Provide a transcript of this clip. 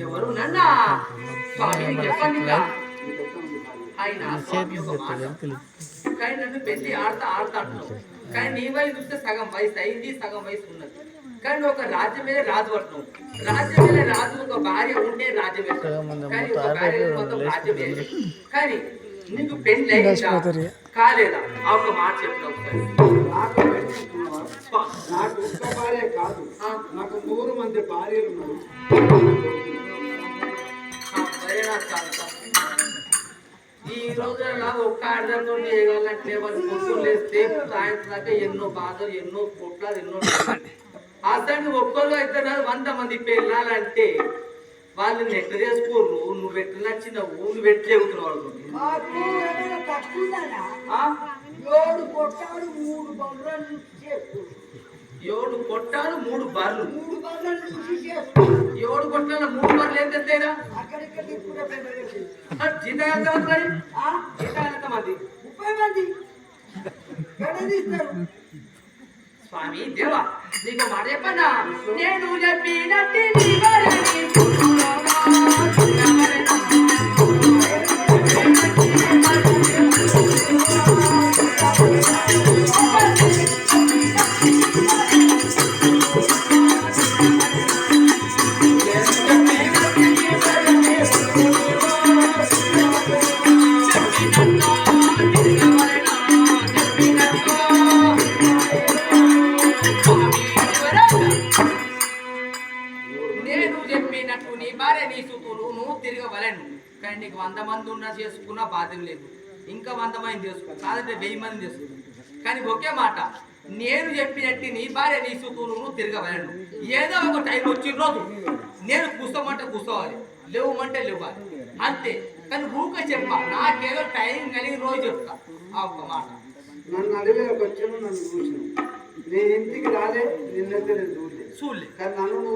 ఎవరు నన్నా కానీ నన్ను పెళ్లి ఆడతాడు కానీ నీ వయసు చూస్తే సగం వయసు అయింది, సగం వయసు ఉన్నది. కానీ ఒక రాజ్యం మీద రాజు పడుతున్నావు, రాజ్యం మీద రాజు ఒక భార్య ఉంటే రాజ్యం కానీ ఒక భార్య మొత్తం రాజ్యం కానీ నీకు పెళ్లి కాలేదా? ఆ ఒక మాట చెప్పినావు. నాకు ఒక్క భార్య కాదు, నాకు 3 మంది భార్యలు ఉన్నారు. ఈ రోజులలో ఒక్క అర్థంతో చేయగలంటే వాళ్ళు పొద్దులు వేస్తే సాయంత్రం దాకా ఎన్నో బాధలు, ఎన్నో కొట్లాలు, ఎన్నో అసలు ఒక్కరు అయితే 100 మంది పెళ్ళాలంటే వాళ్ళు ఎట్లా చేసుకోరు. నువ్వు ఎట్లా నచ్చినావు, నువ్వు ఎట్లా చెబుతున్నావు. 7 కొట్టాడు 3 బర్రెలు, 7 కొట్టాలు 3 బర్రెలు, 3 బర్రెలు 7 కొట్టాల 3 బర్రెలు ఏం తెస్తాయిరా? జీతం ఎంతమంది? జీతం ఎంతమంది? 30 మంది. స్వామి దేవా, నీకు మాట చెప్పన్నా, నేను చెప్పినట్టు నీ భార్య నీ సుతులు నువ్వు తిరగవలను. కానీ నీకు 100 మంది ఉన్నా చేసుకున్నా బాధ్యం లేదు, ఇంకా 100 మంది చేసుకో, కాదంటే 1000 మంది చేసుకో. కానీ ఒకే మాట, నేను చెప్పినట్టు నీ భార్య నీ సుతులు నువ్వు తిరగవలను. ఏదో ఒక టైం వచ్చిన రోజు నేను కూర్చోమంటే కూర్చోవాలి, లేవమంటే లేవాలి, అంతే. కానీ ఊక చెప్పా, నాకేదో టైం కలిగి రోజు చెప్తా. ఆ ఒక్క మాట. నన్ను అడిగేకి వచ్చాను, నన్ను చూసిన, నేను ఇంటికి రాలే, నిన్నైతే నేను చూడలేదు. చూడలే కానీ నన్ను